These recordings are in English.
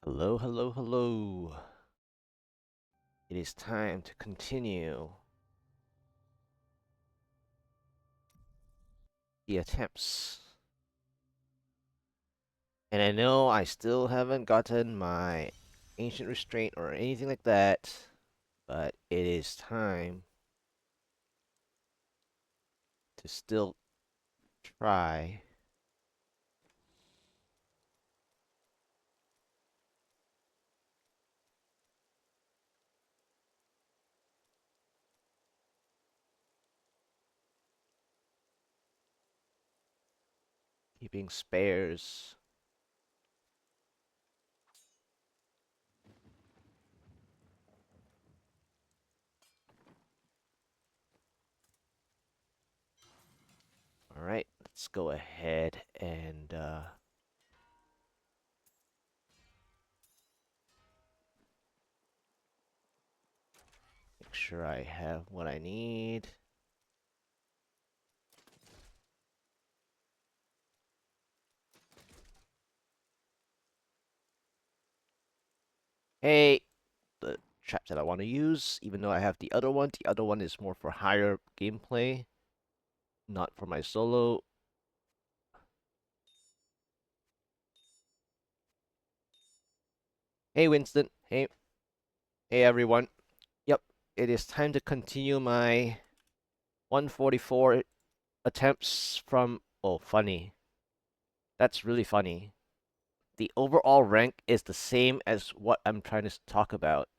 Hello, hello, hello. It is time to continue the attempts. And I know I still haven't gotten my ancient restraint or anything like that, but it is time to still try. Keeping spares. Alright, let's go ahead and make sure I have what I need. Hey, the trap that I want to use, even though I have the other one. The other one is more for higher gameplay, not for my solo. Hey, Winston. Hey, everyone. Yep, it is time to continue my 144 attempts from. Oh, funny. That's really funny. The overall rank is the same as what I'm trying to talk about.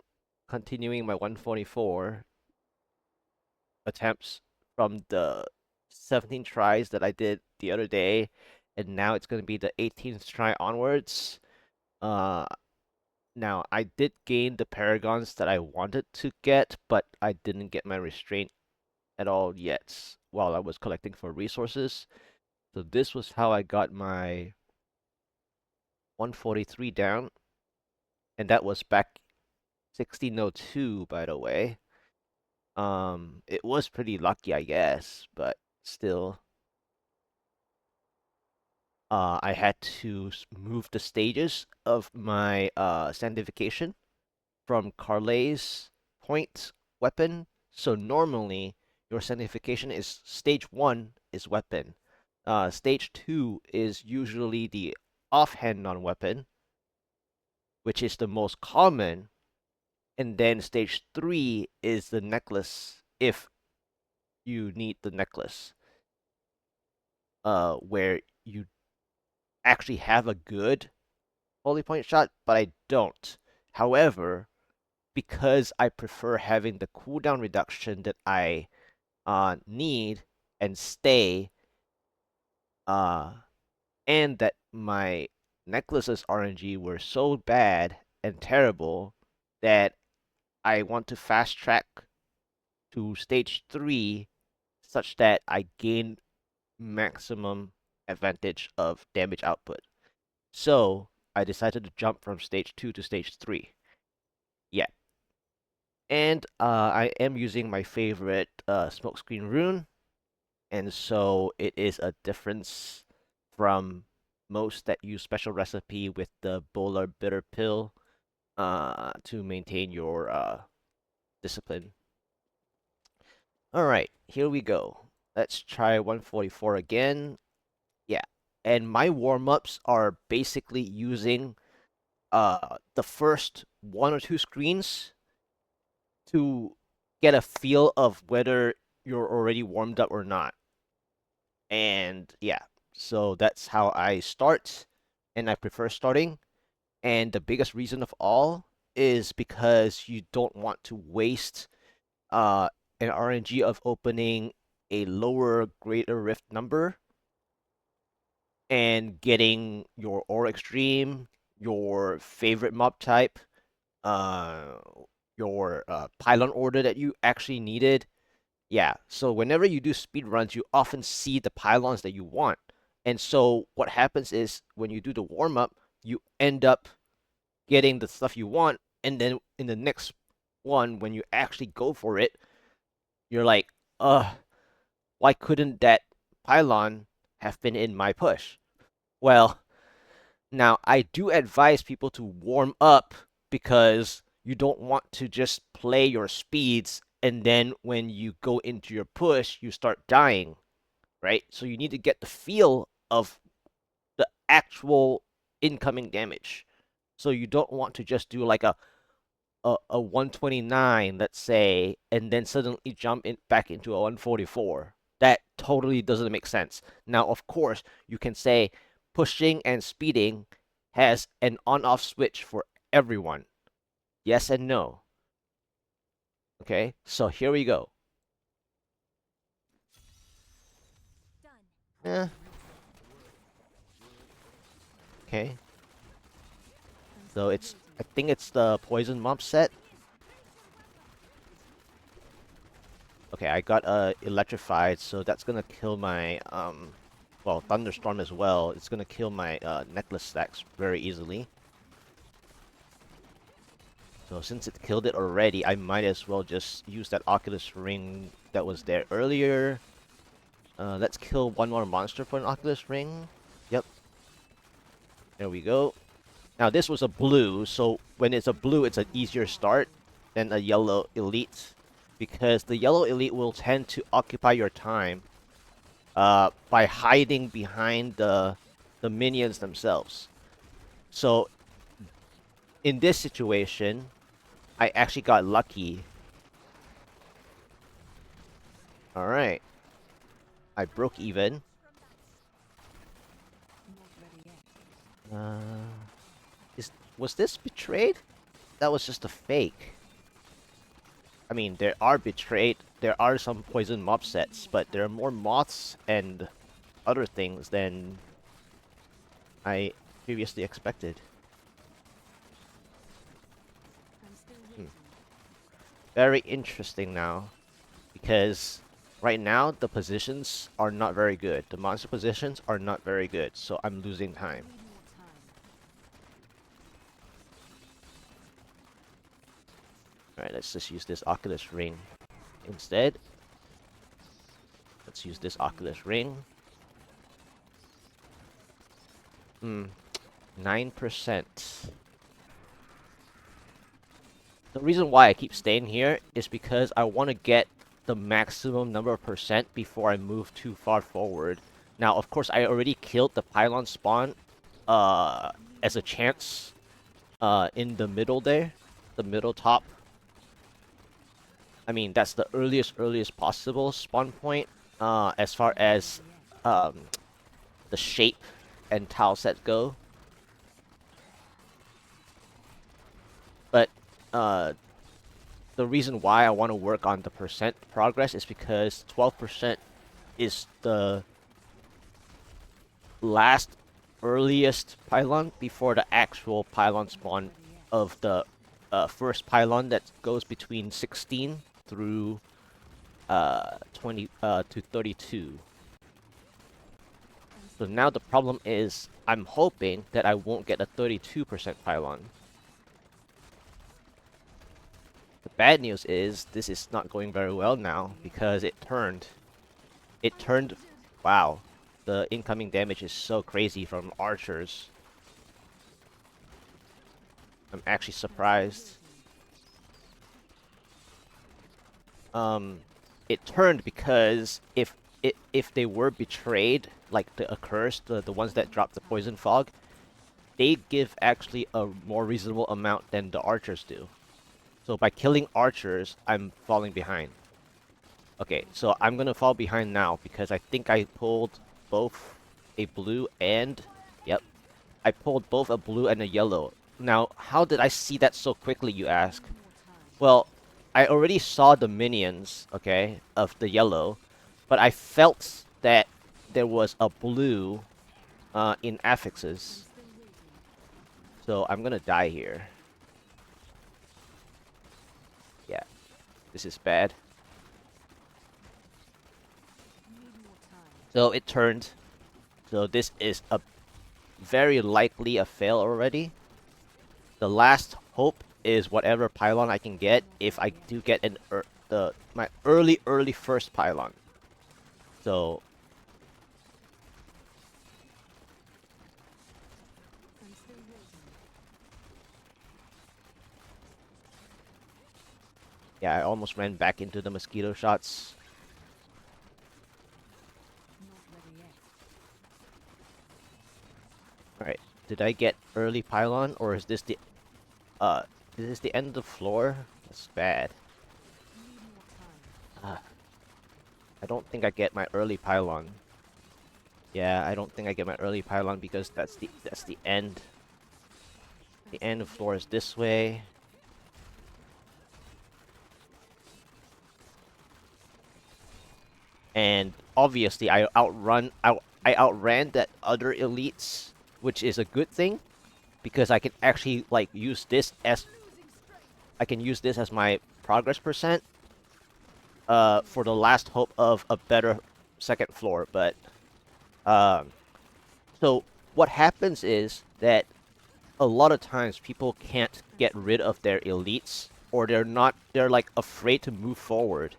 Continuing my 144 attempts from the 17 tries that I did the other day, and now it's going to be the 18th try onwards. Uh, Now, I did gain the paragons that I wanted to get, but I didn't get my restraint at all yet while I was collecting for resources. So this was how I got my 143 down, and that was back 1602, by the way. It was pretty lucky, I guess, but still, I had to move the stages of my sanctification from Carlet's point weapon. So normally your sanctification is stage 1 is weapon. Stage 2 is usually the offhand non-weapon, which is the most common, and then stage 3 is the necklace if you need the necklace. Where you actually have a good holy point shot, but I don't. However, because I prefer having the cooldown reduction that I need and stay, uh, and that my necklaces RNG were so bad and terrible that I want to fast track to stage 3 such that I gain maximum advantage of damage output. So I decided to jump from stage 2 to stage 3. Yeah. And I am using my favorite smokescreen rune, and so it is a difference from most that use special recipe with the Bowler bitter pill to maintain your discipline. All right, here we go. Let's try 144 again. Yeah, and my warm-ups are basically using the first one or two screens to get a feel of whether you're already warmed up or not. And yeah, so that's how I start, and I prefer starting. And the biggest reason of all is because you don't want to waste uh, an RNG of opening a lower greater rift number and getting your Aura Extreme, your favorite mob type, uh, your pylon order that you actually needed. Yeah, so whenever you do speed runs, you often see the pylons that you want. And so what happens is when you do the warm up, you end up getting the stuff you want, and then in the next one, when you actually go for it, you're like, why couldn't that pylon have been in my push? Well, Now, I do advise people to warm up because you don't want to just play your speeds and then when you go into your push, you start dying, right? So you need to get the feel of the actual incoming damage. So you don't want to just do like a 129, let's say, and then suddenly jump back into a 144. That totally doesn't make sense. Now, of course, you can say pushing and speeding has an on-off switch for everyone. Yes and no. Okay, so here we go. Eh, okay. So I think it's the poison mob set. Okay, I got electrified, so that's gonna kill my well, thunderstorm as well. It's gonna kill my necklace stacks very easily. So since it killed it already, I might as well just use that Oculus ring that was there earlier. Let's kill one more monster for an Oculus ring. Yep, there we go. Now this was a blue, so when it's a blue, it's an easier start than a yellow elite, because the yellow elite will tend to occupy your time by hiding behind the minions themselves. So in this situation, I actually got lucky. All right, I broke even. Uh, was this betrayed? That was just a fake. I mean, there are betrayed. There are some poison mob sets, but there are more moths and other things than I previously expected. Hmm. Very interesting now, because right now the positions are not very good. The monster positions are not very good, so I'm losing time. Alright, let's just use this Oculus ring instead. Let's use this Oculus ring. 9%. The reason why I keep staying here is because I want to get the maximum number of percent before I move too far forward. Now, of course, I already killed the pylon spawn as a chance in the middle there, the middle top. I mean, that's the earliest possible spawn point as far as um, the shape and tile set go. But the reason why I want to work on the percent progress is because 12% is the last earliest pylon before the actual pylon spawn of the first pylon that goes between 16 through 20 to 32. So now the problem is I'm hoping that I won't get a 32% pylon. The bad news is this is not going very well now because it turned. It turned. Wow. The incoming damage is so crazy from archers. I'm actually surprised. It turned because if they were betrayed, like the accursed, the ones that drop the poison fog, they give actually a more reasonable amount than the archers do. So by killing archers, I'm falling behind. Okay, so I'm gonna fall behind now because I think I pulled both a blue and... Yep. I pulled both a blue and a yellow. Now, how did I see that so quickly, you ask? Well, I already saw the minions, okay, of the yellow, but I felt that there was a blue in affixes. So I'm gonna die here. Yeah, this is bad. So it turned. So this is a very likely a fail already. The last hope is whatever pylon I can get if I do get my early first pylon. So Yeah, I almost ran back into the mosquito shots. Alright, did I get early pylon, or uh, is this the end of the floor? That's bad. Uh, I don't think I get my early pylon. Yeah, I don't think I get my early pylon because that's the end. The end of the floor is this way. And obviously I outran that other elites, which is a good thing because I can actually like use this as I can use this as my progress percent for the last hope of a better second floor. But um, so what happens is that a lot of times people can't get rid of their elites, or they're like afraid to move forward.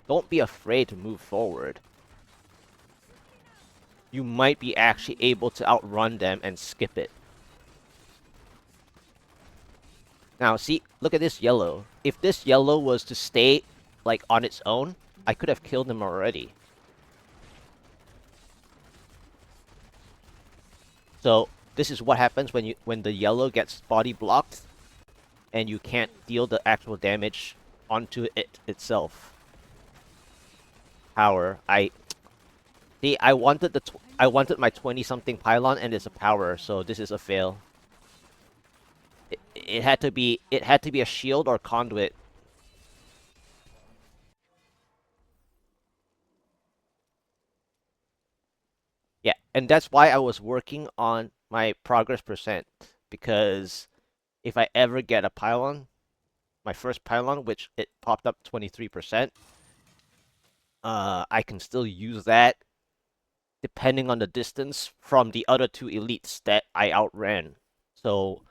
Don't be afraid to move forward. You might be actually able to outrun them and skip it. Now, see, look at this yellow. If this yellow was to stay, like, on its own, I could have killed him already. So, this is what happens when the yellow gets body blocked, and you can't deal the actual damage onto it itself. Power. See, I wanted my 20-something pylon, and it's a power, so this is a fail. It had to be a shield or conduit. Yeah, and that's why I was working on my progress percent, because if I ever get a pylon, my first pylon, which it popped up 23%, I can still use that depending on the distance from the other two elites that I outran. So,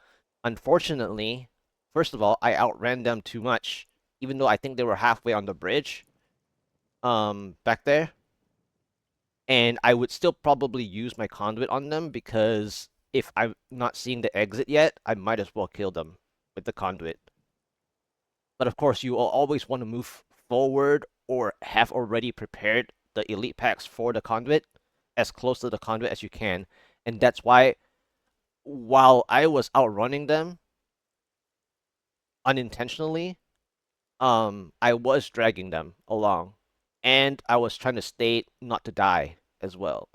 unfortunately, first of all, I outran them too much, even though I think they were halfway on the bridge, back there. And I would still probably use my conduit on them because if I'm not seeing the exit yet, I might as well kill them with the conduit. But of course, you will always want to move forward or have already prepared the elite packs for the conduit as close to the conduit as you can. And that's why, while I was outrunning them unintentionally, I was dragging them along. And I was trying to stay not to die as well.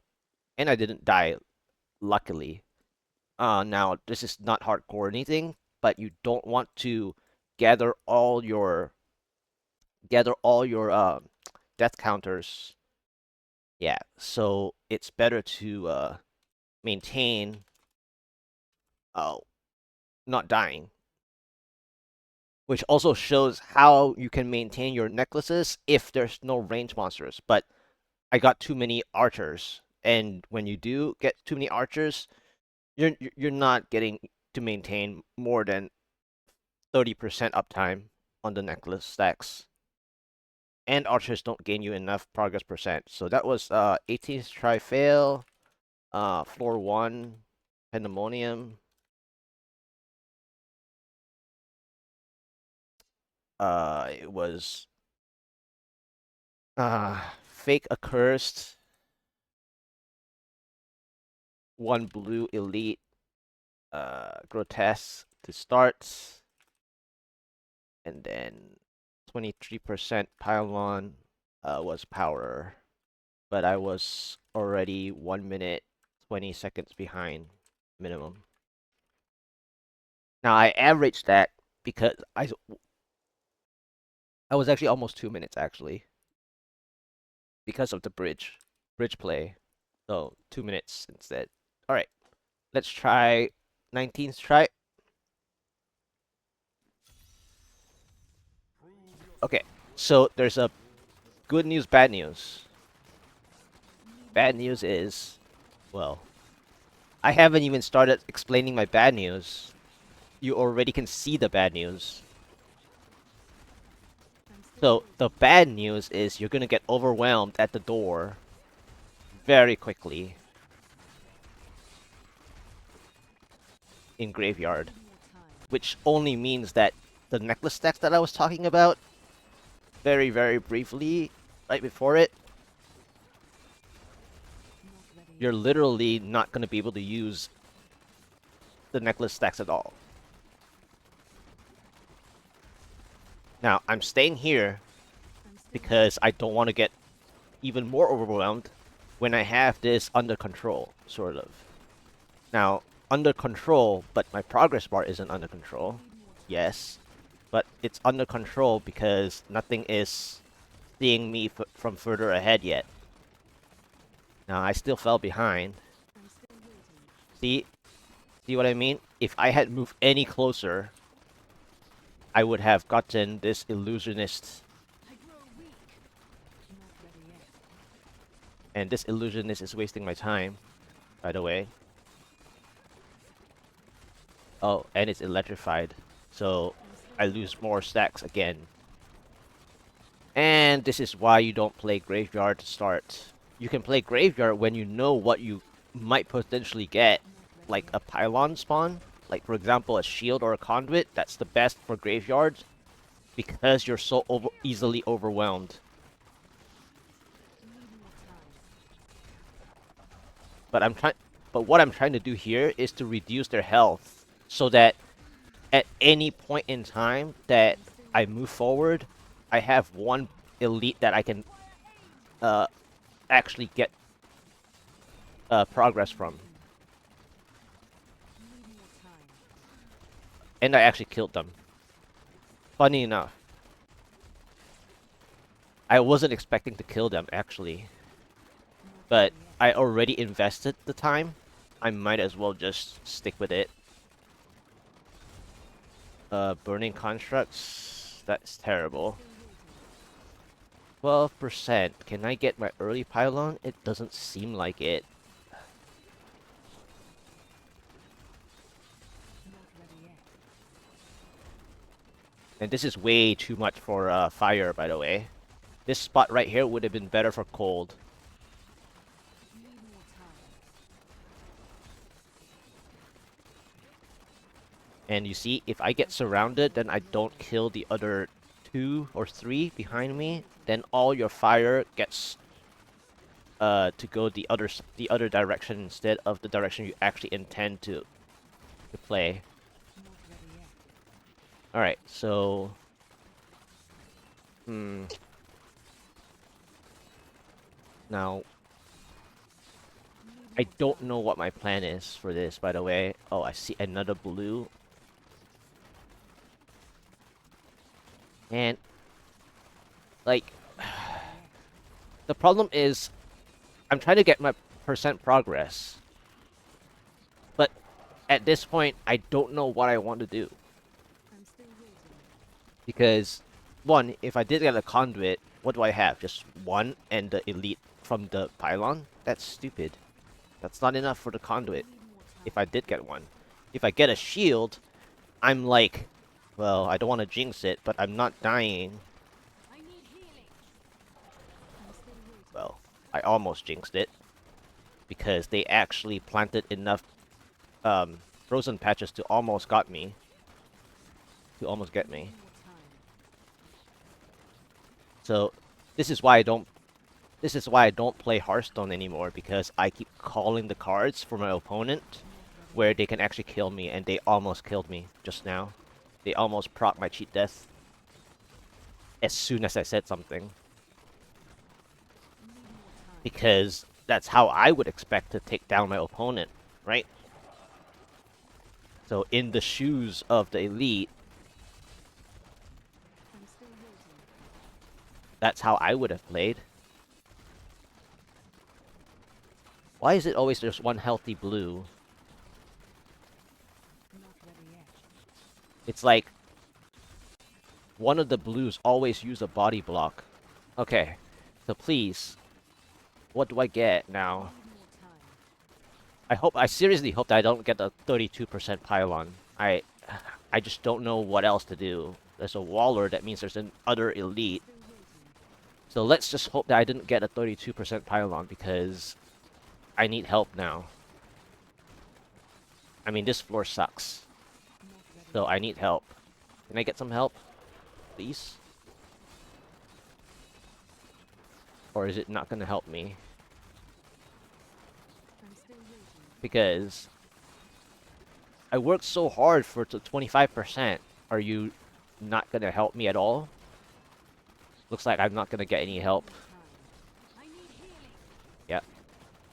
And I didn't die, luckily. Now, this is not hardcore or anything, but you don't want to gather all your death counters. Yeah, so it's better to maintain uh not dying, which also shows how you can maintain your necklaces if there's no range monsters. But I got too many archers, and when you do get too many archers, you're not getting to maintain more than 30% uptime on the necklace stacks. And archers don't gain you enough progress percent. So that was 18th try fail, floor 1, pandemonium. It was fake accursed, 1 blue elite, grotesque to start, and then 23% pylon was power. But I was already 1 minute 20 seconds behind minimum. Now I averaged that because I was actually almost 2 minutes actually because of the bridge play. So 2 minutes instead. All right, let's try 19th try. Okay, so there's a good news, bad news. Bad news is, well, I haven't even started explaining my bad news. You already can see the bad news. So the bad news is you're gonna get overwhelmed at the door very quickly in graveyard, which only means that the necklace stacks that I was talking about very, very briefly, right before it, you're literally not going to be able to use the necklace stacks at all. Now, I'm staying here because I don't want to get even more overwhelmed when I have this under control, sort of. Now, under control, but my progress bar isn't under control. Yes, but it's under control because nothing is seeing me from further ahead yet. Now, I still fell behind. See? See what I mean? If I had moved any closer, I would have gotten this illusionist. And this illusionist is wasting my time, by the way. Oh, and it's electrified. So I lose more stacks again. And this is why you don't play Graveyard to start. You can play Graveyard when you know what you might potentially get. Like a pylon spawn. Like, for example, a shield or a conduit. That's the best for Graveyard. Because you're so easily overwhelmed. But what I'm trying to do here is to reduce their health. So that at any point in time that I move forward, I have one elite that I can actually get progress from. And I actually killed them. Funny enough. I wasn't expecting to kill them, actually. But I already invested the time. I might as well just stick with it. Burning constructs. That's terrible. 12%. Can I get my early pylon? It doesn't seem like it. And this is way too much for fire, by the way. This spot right here would have been better for cold. And you see, if I get surrounded, then I don't kill the other 2 or 3 behind me, then all your fire gets to go the other direction instead of the direction you actually intend to play. All right, so now I don't know what my plan is for this, by the way. Oh, I see another blue. And like the problem is I'm trying to get my percent progress. But at this point, I don't know what I want to do. Because, one, if I did get a conduit, what do I have? Just one and the elite from the pylon? That's stupid. That's not enough for the conduit, if I did get one. If I get a shield, I'm like, well, I don't want to jinx it, but I'm not dying. Well, I almost jinxed it. Because they actually planted enough frozen patches to almost get me. So this is why I don't play Hearthstone anymore, because I keep calling the cards for my opponent where they can actually kill me, and they almost killed me just now. They almost proc my cheat death as soon as I said something. Because that's how I would expect to take down my opponent, right? So in the shoes of the elite, that's how I would have played. Why is it always there's one healthy blue? It's like one of the blues always use a body block. Okay, so please, what do I get now? I seriously hope that I don't get a 32% pylon. I just don't know what else to do. There's a waller, that means there's an other elite. So let's just hope that I didn't get a 32% pylon, because I need help now. I mean, this floor sucks. So I need help. Can I get some help? Please? Or is it not gonna help me? I'm still waiting. Because I worked so hard for the 25%. Are you not gonna help me at all? Looks like I'm not gonna get any help. I need healing. Yep.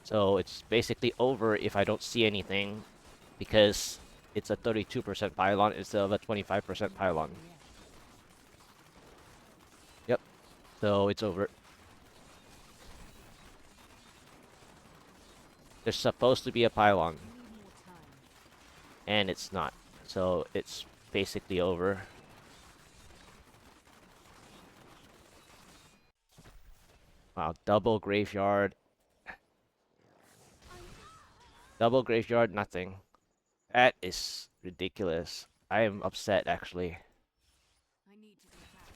So it's basically over if I don't see anything, because it's a 32% pylon instead of a 25% pylon. Yep. So it's over. There's supposed to be a pylon, I need more time. and it's not. So it's basically over. Wow, double graveyard. Double graveyard, nothing. That is ridiculous. I am upset, actually. I need to go back.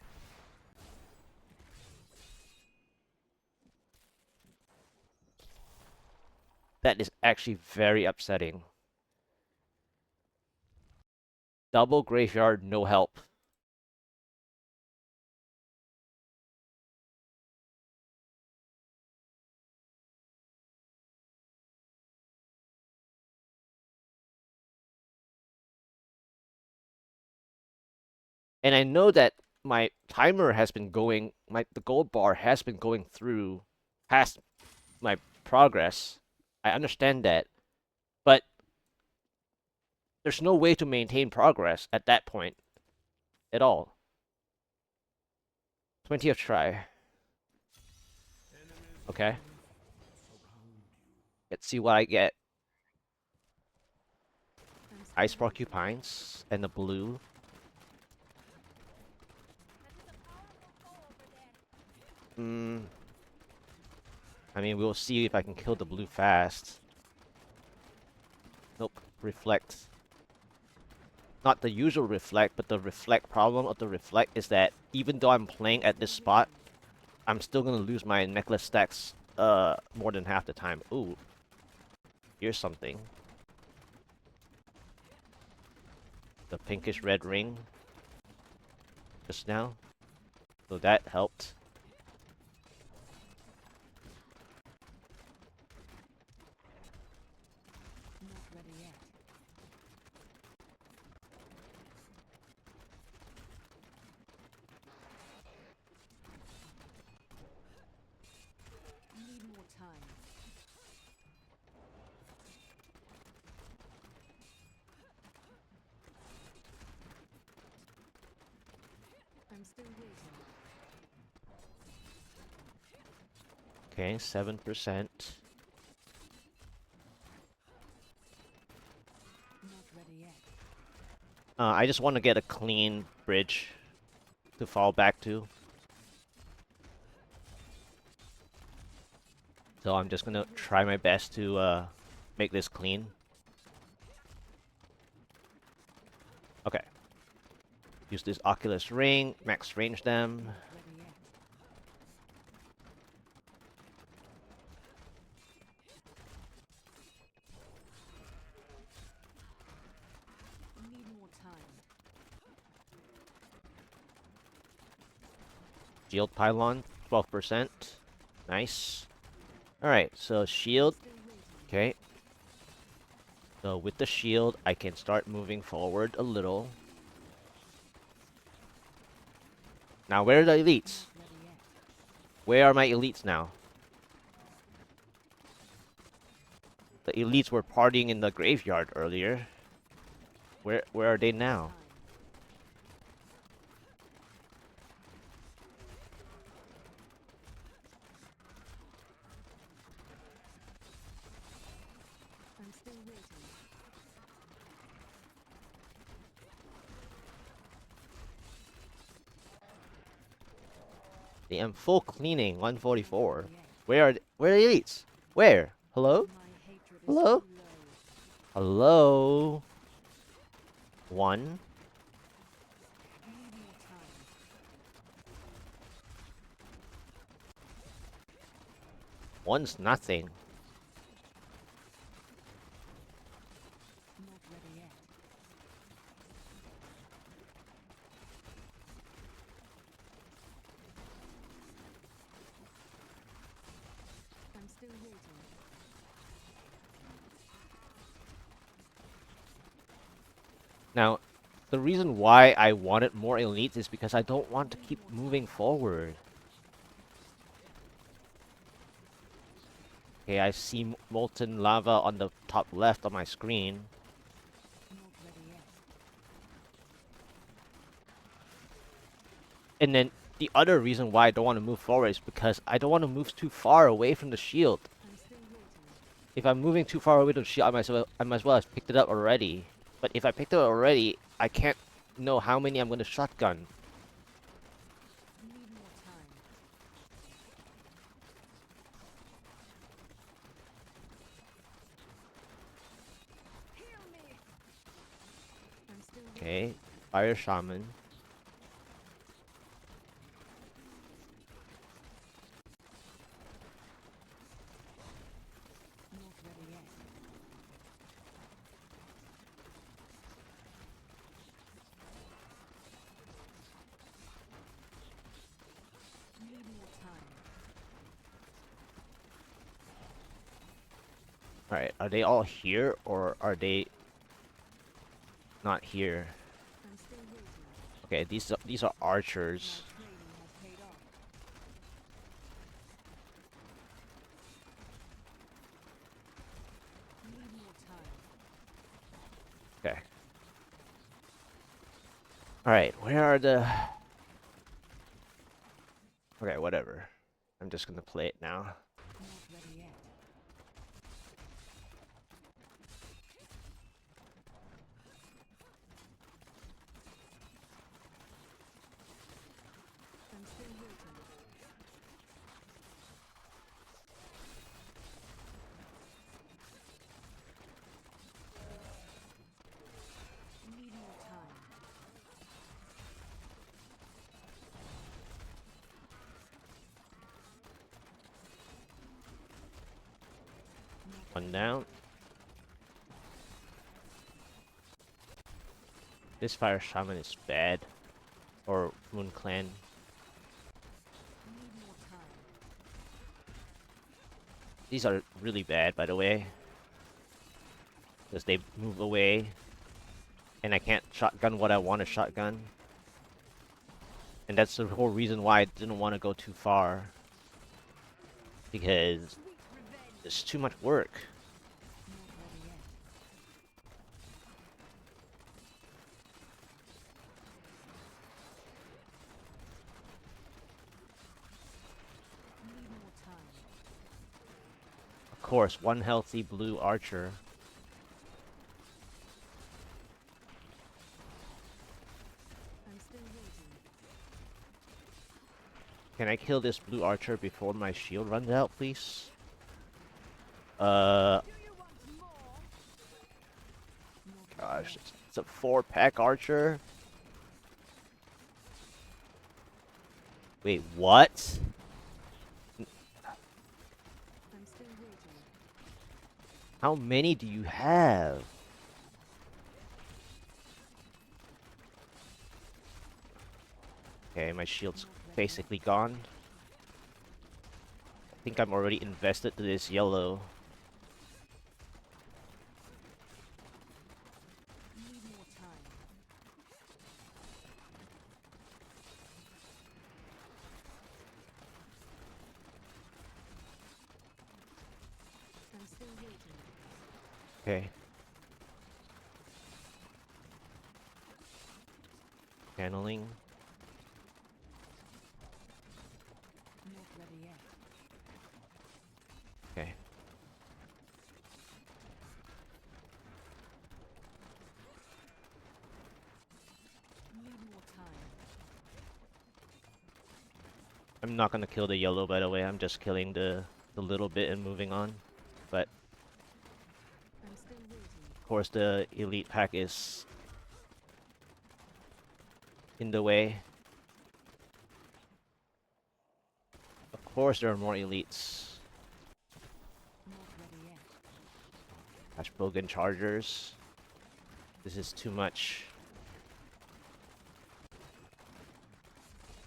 That is actually very upsetting. Double graveyard, no help. And I know that my timer has been going, the gold bar has been going through past my progress. I understand that, but there's no way to maintain progress at that point at all. 20th try. Okay. Let's see what I get. Ice porcupines and the blue. Hmm. I mean, we'll see if I can kill the blue fast. Nope. Reflect. Not the usual reflect, but the reflect problem of the reflect is that even though I'm playing at this spot, I'm still gonna lose my necklace stacks more than half the time. Ooh. Here's something. The pinkish red ring. Just now. So that helped. Not ready yet. I need more time. I'm still waiting. Okay, 7%. Not ready yet. I just want to get a clean bridge to fall back to. So I'm just gonna try my best to make this clean. Okay. Use this Oculus Ring, max range them. Not ready yet. I need more time. Shield pylon, 12%. Nice. Alright, so shield. Still waiting. Okay. So with the shield, I can start moving forward a little. Now, where are the elites? Not ready yet. Where are my elites now? The elites were partying in the graveyard earlier. Where are they now? Time. I'm still waiting. I am full cleaning, 144. Not ready yet. Where are the elites? Where? Hello? My hatred is Hello? too low. Hello? One. I need more time. One's nothing. Not ready yet. Now, the reason why I wanted more elites is because I don't want to keep moving forward. Okay, I see molten lava on the top left on my screen. Not ready yet. And then the other reason why I don't want to move forward is because I don't want to move too far away from the shield. I'm still waiting. If I'm moving too far away from the shield, I might as well have picked it up already. But if I picked it up already, I can't know how many I'm going to shotgun. Need more time. Heal me. I'm still waiting. Okay, Fire Shaman. Not ready yet. Need more time. Alright, are they all here or are they not here? I'm still waiting. Okay, these are My archers. training has paid off. Need more time. Okay. Alright, where are the... Okay, whatever. I'm just gonna play it now. Not ready yet. I'm still waiting. Need more time. Not One ready yet. down. This Fire Shaman is bad. Or Moon Clan. Need more time. These are really bad, by the way. Because they move away. And I can't shotgun what I want to shotgun. And that's the whole reason why I didn't want to go too far. Because Sweet revenge. it's too much work. Not ready yet. Need more time. Of course, one healthy blue archer. I'm still waiting. Can I kill this blue archer before my shield runs out, please? Do you want more? Not ready Gosh, yet. it's a 4-pack archer. Wait, what? I'm still waiting. How many do you have? Okay, my shield's Not ready yet. basically gone. I think I'm already invested to this yellow. Need more time. I'm still waiting. Okay. Channeling. Not ready yet. Okay. Need more time. I'm not gonna kill the yellow, by the way. I'm just killing the little bit and moving on. But I'm still waiting. of course, the elite pack is in the way. Of course, there are more elites. Not ready yet. Ashbogan chargers. This is too much.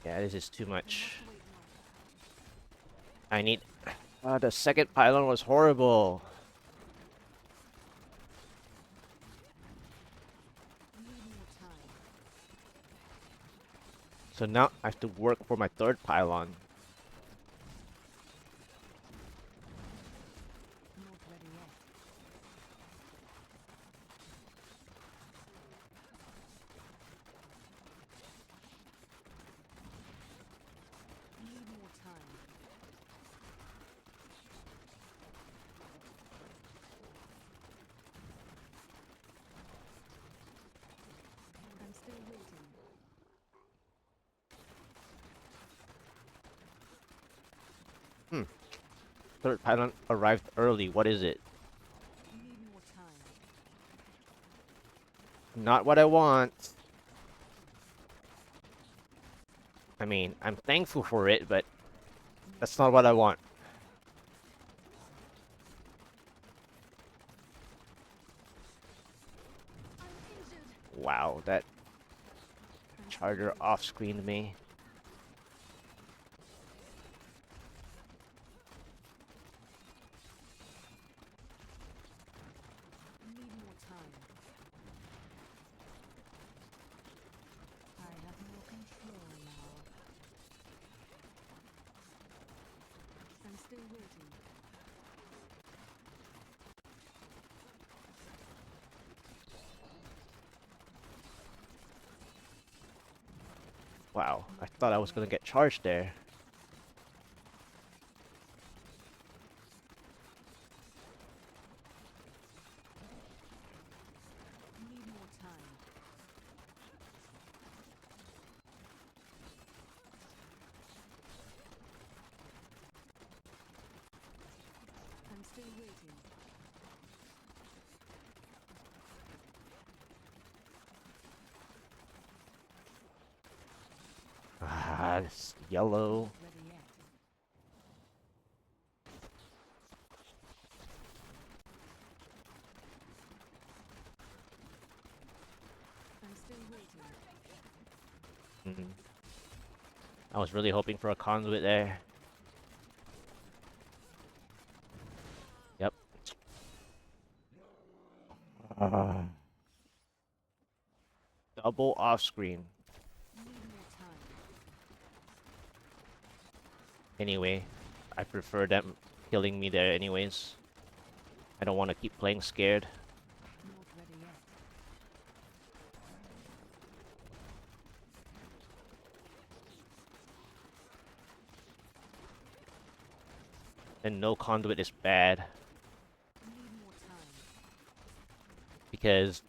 Yeah, this is too I much. must wait now. I need... the second pylon was horrible. Need So now I have to work for my third pylon. Not ready yet. Need more time. I'm still waiting. Hmm. Third pylon arrived early. What is it? Need more time. Not what I want. I mean, I'm thankful for it, but that's not what I want. I'm injured. Wow, that I'm still charger waiting. off-screened me. Need more time. I have more control now. I'm still waiting. Wow, I Not thought I ready was yet. gonna get charged there. Need more time. I'm still waiting. Ah, this yellow. Not ready yet. I'm still waiting. Mm. I was really hoping for a conduit there. Yep. Ah. Double off-screen. Need more time. Anyway, I prefer them killing me there anyways. I don't want to keep playing scared. Not ready yet. And no conduit is bad Need more time. because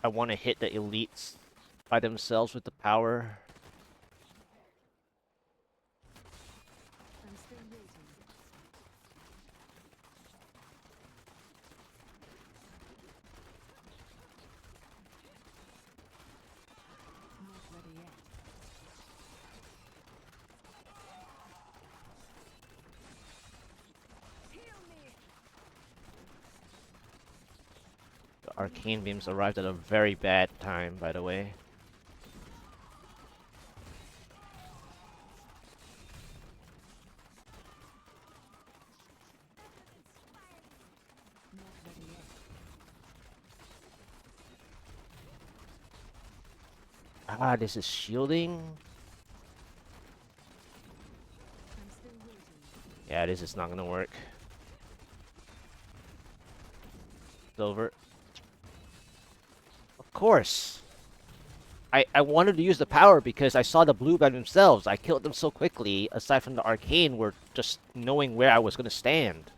I want to hit the elites by themselves with the power. I'm still waiting. Not ready yet. Heal me. The arcane beams arrived at a very bad time, by the way. Not ready yet. Ah, this is shielding? I'm still waiting. Yeah, this is not gonna work. It's over. Of course! I wanted to use the power because I saw the blue by themselves. I killed them so quickly, aside from the arcane, were just knowing where I was gonna stand.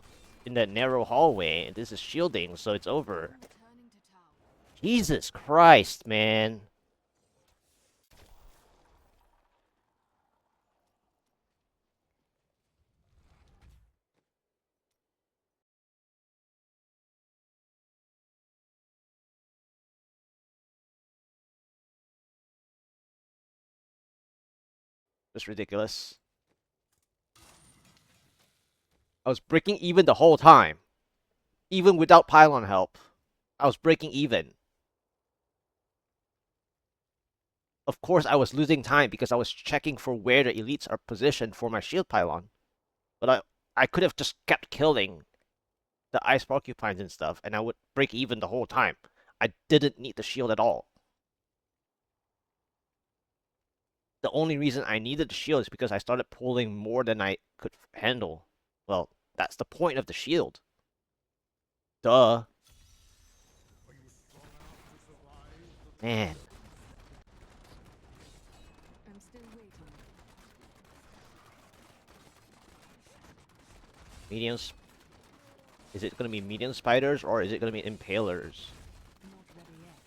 In that narrow hallway, and this is shielding, so it's over. Returning to tower. Jesus Christ, man. That's ridiculous. I was breaking even the whole time. Even without pylon help. I was breaking even. Of course, I was losing time because I was checking for where the elites are positioned for my shield pylon. But I could have just kept killing the ice porcupines and stuff, and I would break even the whole time. I didn't need the shield at all. the only reason I needed the shield is because I started pulling more than I could handle. Well, that's the point of the shield. Duh. Man. I'm still waiting. Mediums. Is it gonna be medium spiders or is it gonna be impalers? Not ready yet.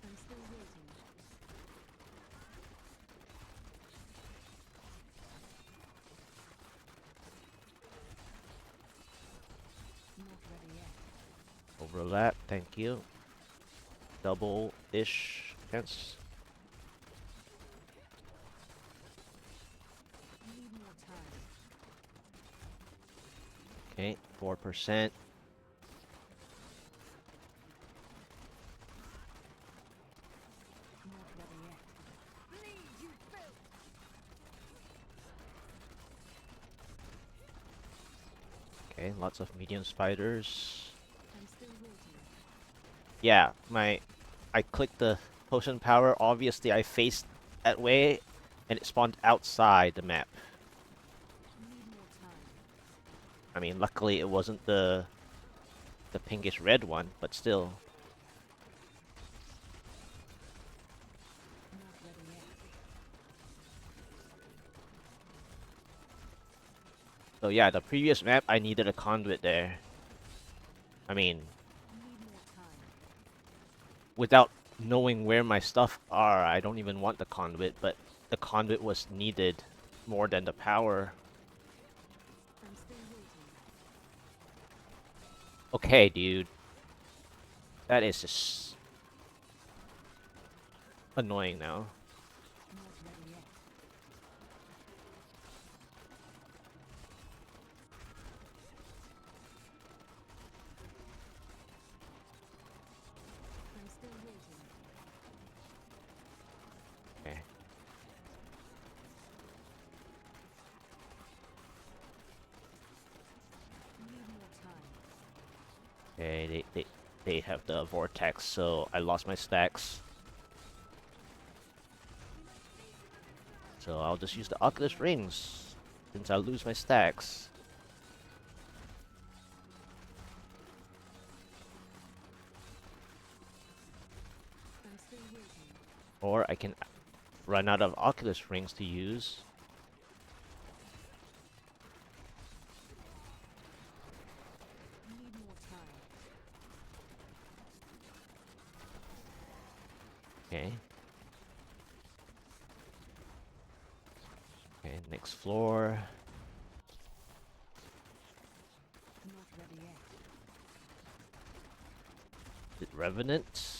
I'm still waiting. Not ready yet. Overlap, thank you. Double-ish chance. Need more time. Okay, 4%. Not ready yet. Bleed, you filth! Okay, lots of medium spiders. I'm still waiting. Yeah, I clicked the potion power. Obviously, I faced that way, and it spawned outside the map. Need more time. I mean, luckily it wasn't the pinkish red one, but still. Not ready yet. So yeah, the previous map I needed a conduit there. I mean, Need more time. without knowing where my stuff are, I don't even want the conduit, but the conduit was needed more than the power. I'm still waiting. Okay, dude. That is just annoying now. Not ready yet. I'm still waiting. Okay. Need more time. Okay, they have the vortex, so I lost my stacks. So I'll just use the Oculus rings, since I'll lose my stacks. I'm still waiting. Or I can run out of Oculus rings to use. Need more time. Okay. Okay, next floor. Not ready yet. Is it Revenant?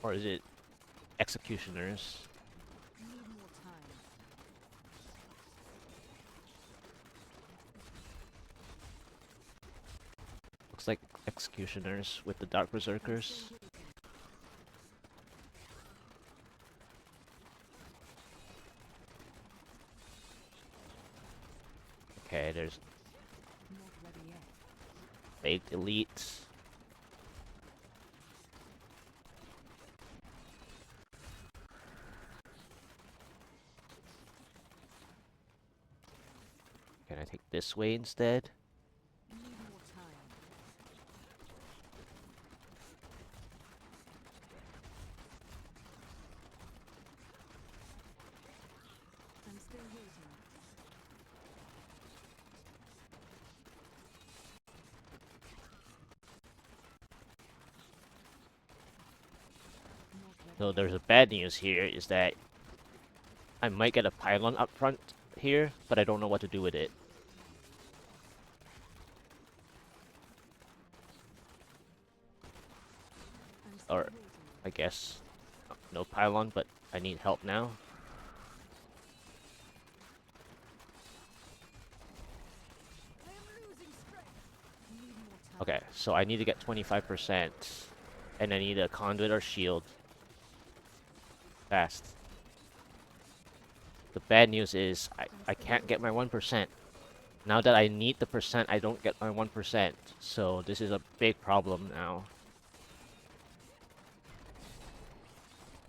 Or is it Executioners? Need more time. Looks like Executioners with the Dark I'm still Berserkers. waiting. Okay, there's Not ready yet. Baked Elite. Can I take this way instead? Need more time. I'm still waiting. Not ready So yet. there's a bad news here is that I might get a pylon up front here, but I don't know what to do with it. I'm still Or, waiting. I guess, no pylon, but I need help now. I am losing strength. Need more time. Okay, so I need to get 25%, and I need a conduit or shield. Fast. The bad news is I can't get my 1%. Now that I need the percent, I don't get my 1%. So this is a big problem now.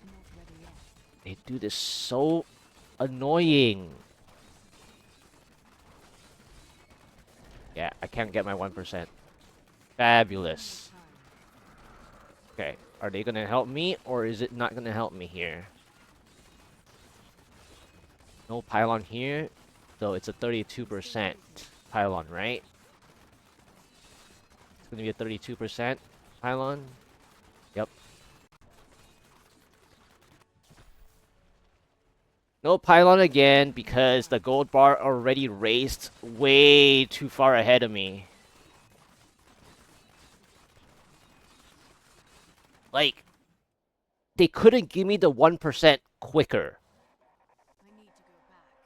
Not ready yet. They do this so annoying. Yeah, I can't get my 1%. Plenty Fabulous. of time. Okay, are they gonna help me or is it not gonna help me here? No pylon here, so it's a I'm still 32% waiting. pylon, right? It's gonna be a 32% pylon. Yep. No pylon again Plenty of because the time. gold bar already raced way too far ahead of me. Like, they couldn't give me the 1% quicker. I need to go back.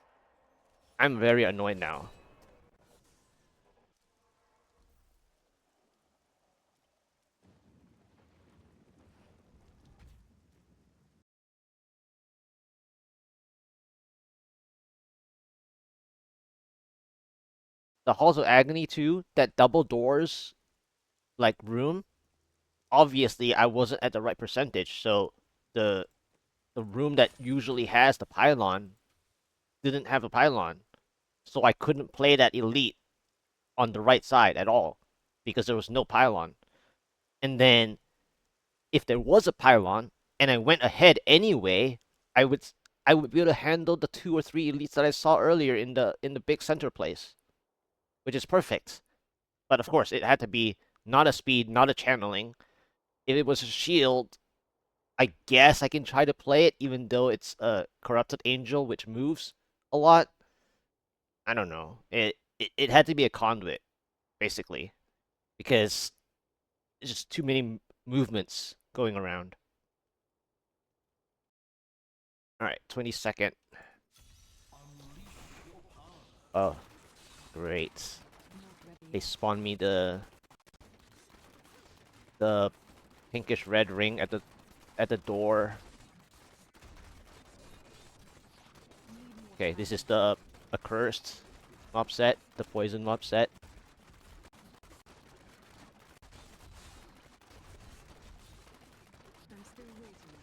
I'm very annoyed now. The Halls of Agony too, that double doors, like, room, obviously I wasn't at the right percentage, so the the room that usually has the pylon didn't have a pylon. So I couldn't play that elite on the right side at all because there was no pylon. And then if there was a pylon and I went ahead anyway, I would I would be able to handle the 2 or 3 elites that I saw earlier in the big center place, which is perfect. But of course, it had to be not a speed, not a channeling. If it was a shield, I guess I can try to play it, even though it's a corrupted angel, which moves a lot. I don't know. It had to be a conduit, basically, because there's just too many movements going around. All right, 22nd. Oh, great. Not ready They yet. spawned me the pinkish red ring at the door. Need more Okay, this time. is the accursed mob set, the poison mob set. I'm still waiting.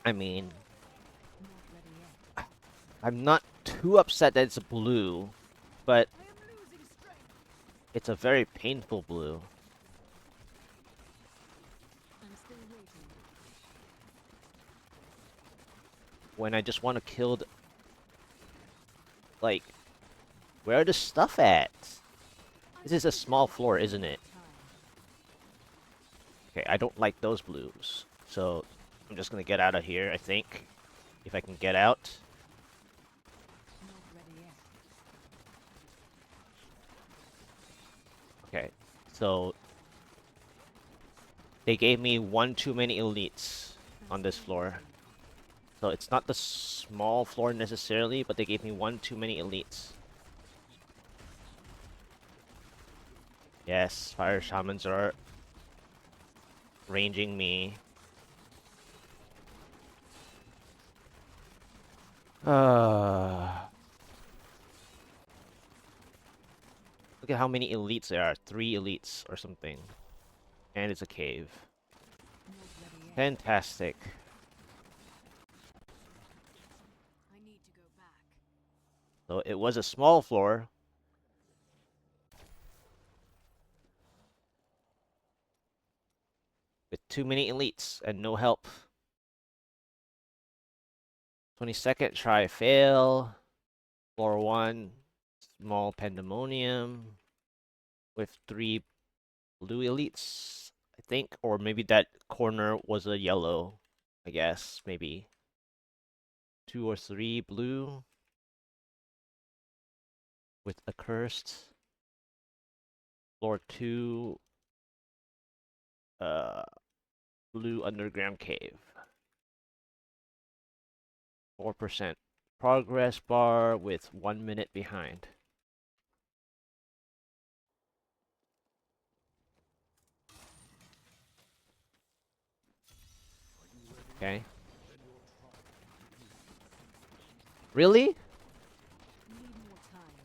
I mean, Not ready yet. I'm not too upset that it's blue, but I am losing strength. it's a very painful blue. I'm still waiting. When I just want to kill, like, where the stuff at? I This is a still small have floor, isn't plenty it? of time. Okay, I don't like those blues. So I'm just gonna get out of here, I think. If I can get out. Not ready yet. Okay. So they gave me one too many elites I'm on this still floor. waiting. So it's not the small floor necessarily, but they gave me one too many elites. Yes, fire Not ready shamans yet. are ranging me. Look at how many elites there are. 3 elites or something. And it's a cave. Not ready yet. Fantastic. I need to go back. So it was a small floor with too many elites and no help. 22nd try fail. Floor 1, small pandemonium with 3 blue elites, I think. Or maybe that corner was a yellow, I guess. Maybe 2 or 3 blue with accursed. Floor 2, uh, blue underground cave. 4% progress bar with 1 minute behind. Okay. Really? Need more time.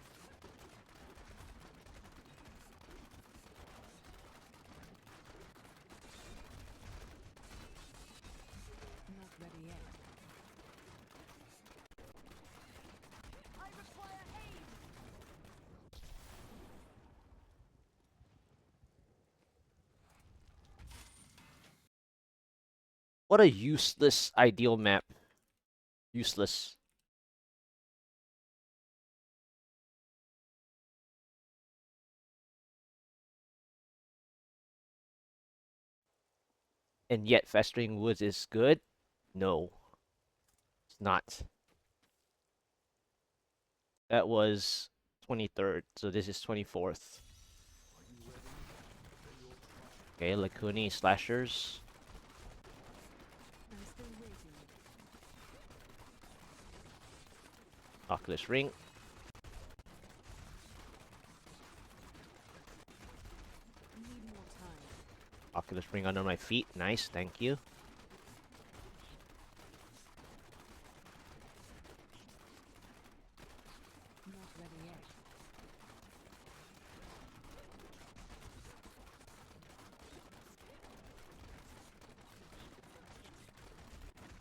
Not ready yet. I require aid. What a useless ideal map. Useless. And yet Festering Woods is good? No, it's not. That was 23rd, so this is 24th. Okay, Lacuni slashers. I'm still waiting. Oculus Ring. Need more time. Oculus Ring under my feet. Nice, thank you. Not ready yet.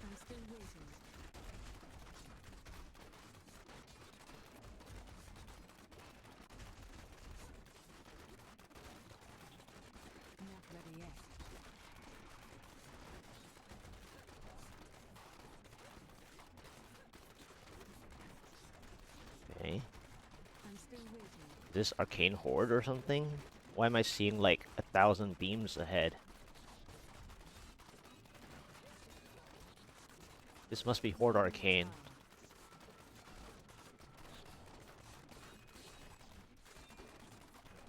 I'm still waiting. Not ready yet. Okay. I'm still waiting. Is this Arcane Horde or something? Why am I seeing like 1,000 beams ahead? This must be Horde Arcane.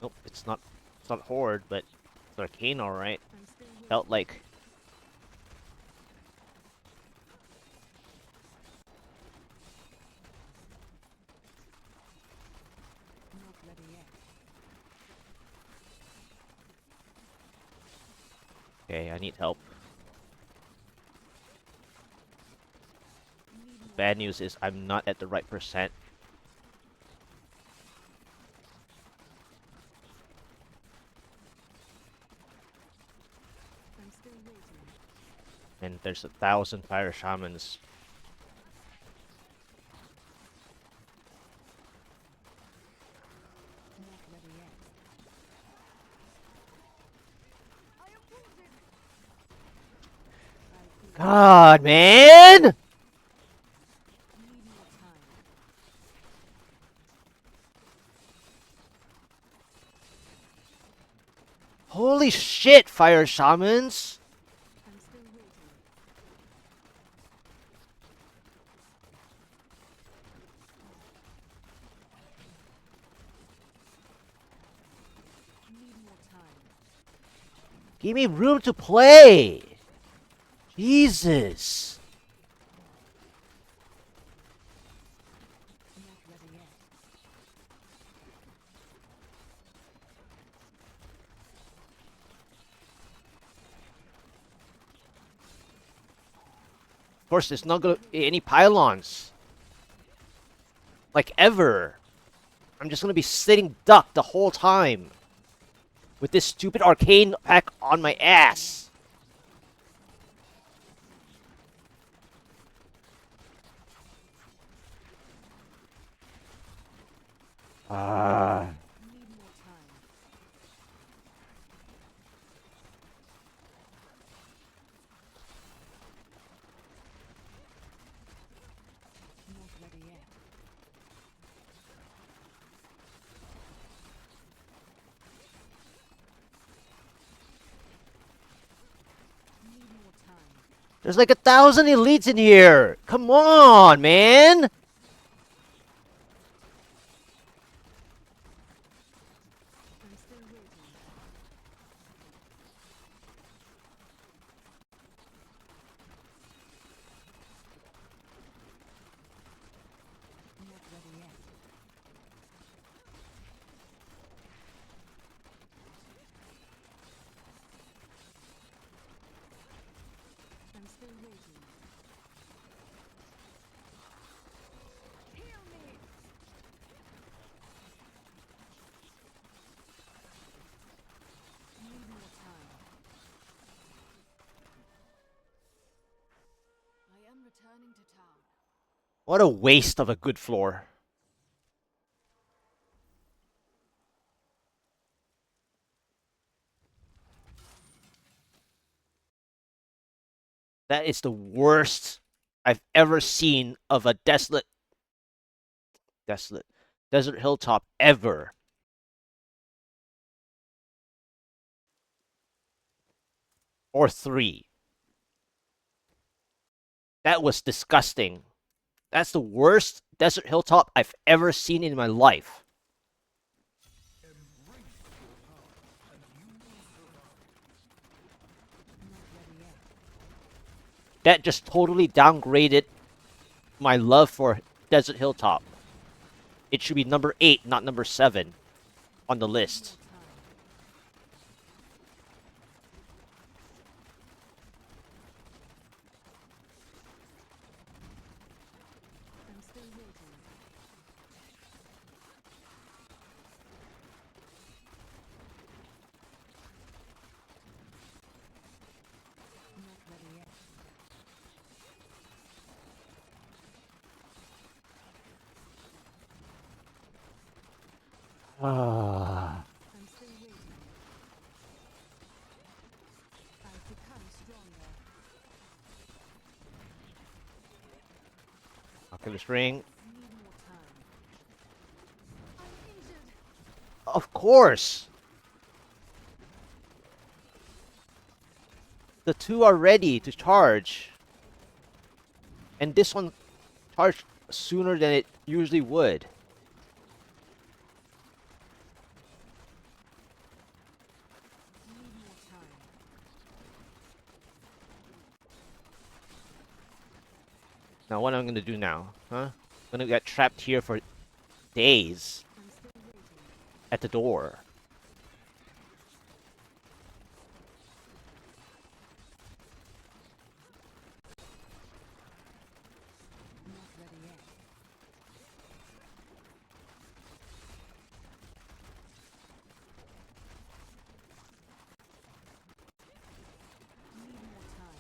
Nope, it's not. It's not Horde, but it's Arcane, all right. I'm still waiting. Felt like. Not ready yet. Okay, I need help. Need more Bad time. news is I'm not at the right percent. I'm still waiting. And there's 1,000 fire shamans. Not ready yet. I am wounded. I feel God, man! need more time. Holy shit, fire shamans! I'm still waiting. Need more time. Give me room to play! Jesus! Not ready yet. Of course, there's not gonna be any pylons. Like, ever. I'm just gonna be sitting duck the whole time. With this stupid arcane pack on my ass. Ah. Need more time. Not ready yet. Need more time. There's like 1,000 elites in here. Come on, man. I'm still waiting. Not ready yet. I'm still waiting. What a waste of a good floor. That is the worst I've ever seen of a desolate desert hilltop ever. Or 3. That was disgusting. That's the worst desert hilltop I've ever seen in my life. That just totally downgraded my love for desert hilltop. It should be number 8, not number 7 on the list. I'm still waiting. Not ready yet. Ah. I'm still waiting. I've become stronger. Oculus Ring. Need more time. I'm injured. Of course! The 2 are ready to charge. And this one charged sooner than it usually would. Need more time. Now what am I gonna do now? Huh? I'm gonna get trapped here for days I'm still waiting. at the door. Not ready yet. Need more time.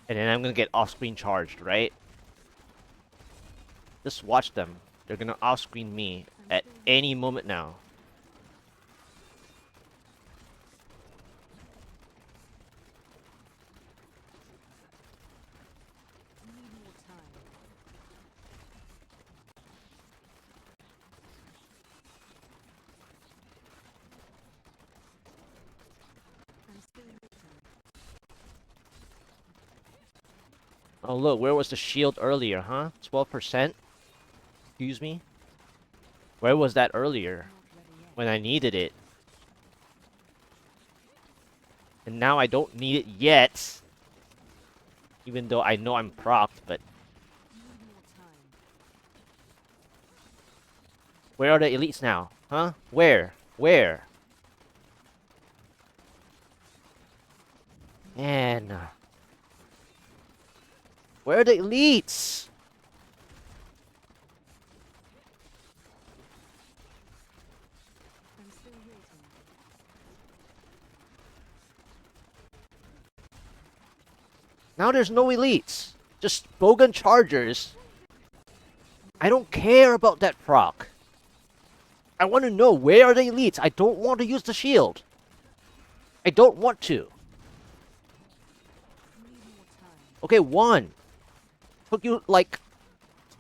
And then I'm gonna get off-screen charged, right? Just watch them. They're gonna off-screen me at any moment now. Need more time. I'm still waiting. Oh look, where was the shield earlier, huh? 12%? Excuse me? Where was that earlier? Not ready yet. When I needed it. And now I don't need it yet. Even though I know I'm procced, but Need more time. where are the elites now? Huh? Where? Where? Man. Where are the elites? I'm still waiting. Now there's no elites. Just Bogan Chargers. I don't care about that proc. I want to know where are the elites. I don't want to use the shield. I don't want to. Need more time. Okay, 1. Took you like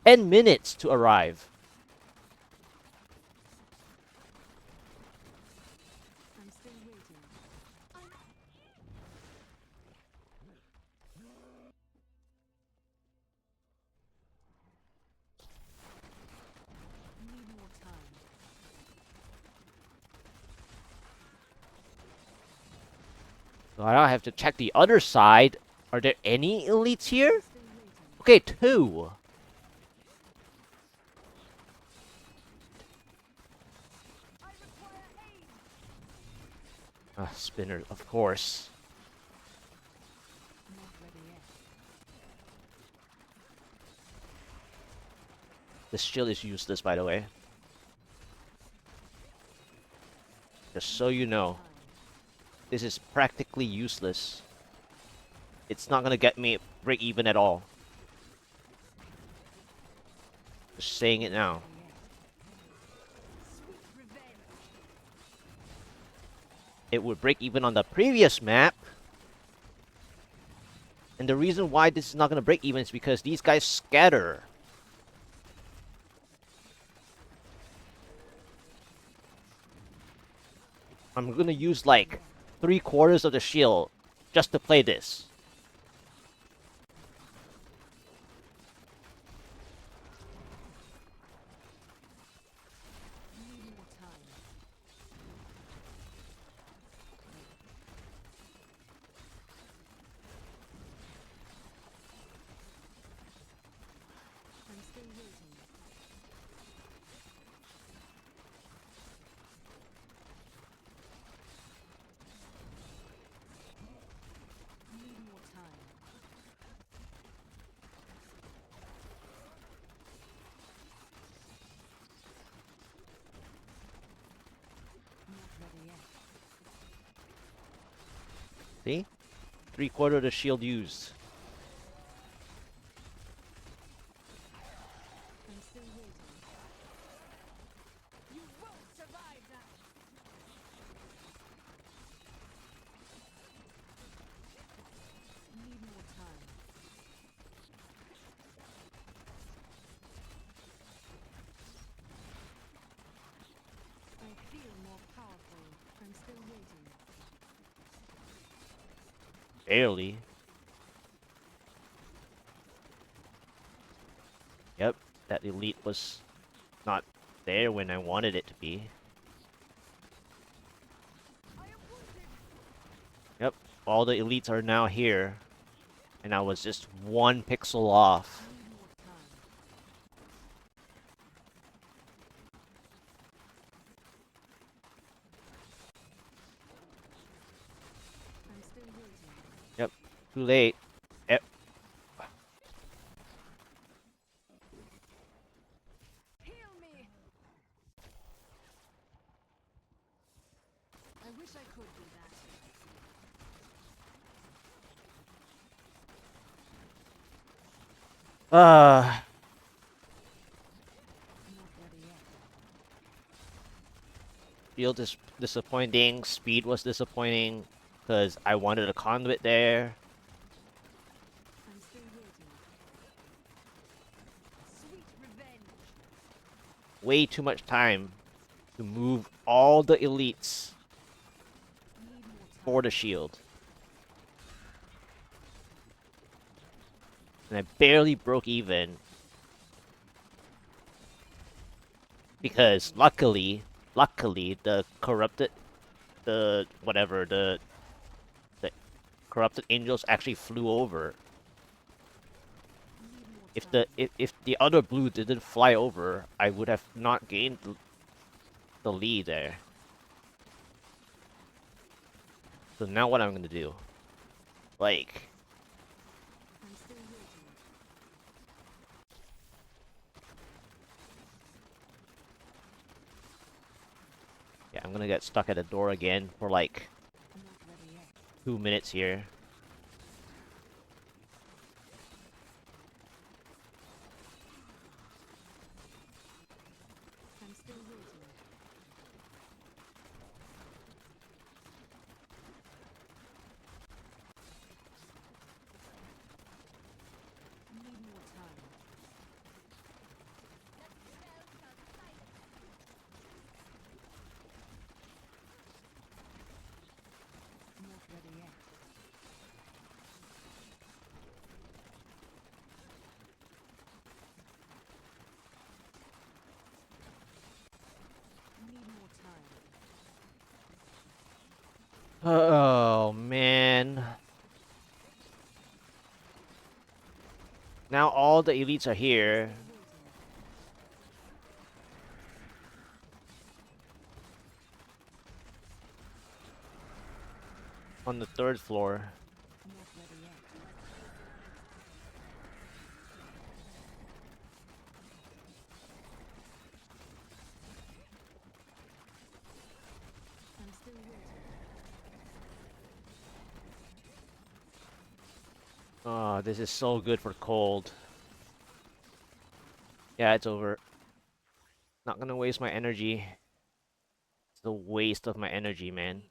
10 minutes to arrive. I'm still waiting. Need more time. So I have to check the other side. Are there any elites here? Still waiting. Okay, 2. I require aid. Spinner, of course. Not ready yet. This shield is useless, by the way. Just so you know. Time. This is practically useless. It's not gonna get me break even at all. Just saying it now. Sweet revenge. It would break even on the previous map. And the reason why this is not gonna break even is because these guys scatter. I'm gonna use like 3/4 of the shield just to play this. Need more time. I'm still waiting. Need more time. Not ready yet. See? 3/4 of the shield used. I'm still waiting. You won't survive that. Need more time. I feel more powerful. I'm still waiting. Barely. Yep, that elite was not there when I wanted it to be. I am wounded. Yep, all the elites are now here. And I was just 1 pixel off. Need more time. I'm still waiting. Yep, too late. Yep. Heal me. I wish I could do that. Uh, Not ready yet. Field is disappointing. Speed was disappointing. Because I wanted a conduit there. I'm still waiting. Sweet revenge. Way too much time to move all the elites Need more for time. the shield. And I barely broke even. Because luckily, the corrupted, the corrupted angels actually flew over. Need more If time. if the other blue didn't fly over, I would have not gained the lead there. So now what I'm gonna do? Like, I'm still waiting. yeah, I'm gonna get stuck at the door again for like Not ready yet. 2 minutes here. I'm still waiting. Need more time. Not ready yet. Need more time. Oh man. Now all the elites are here. Still waiting. On the 3rd floor. Not ready yet. I'm still waiting. Oh, this is so good for cold. Yeah, it's over. Not gonna waste my energy. It's a waste of my energy, man.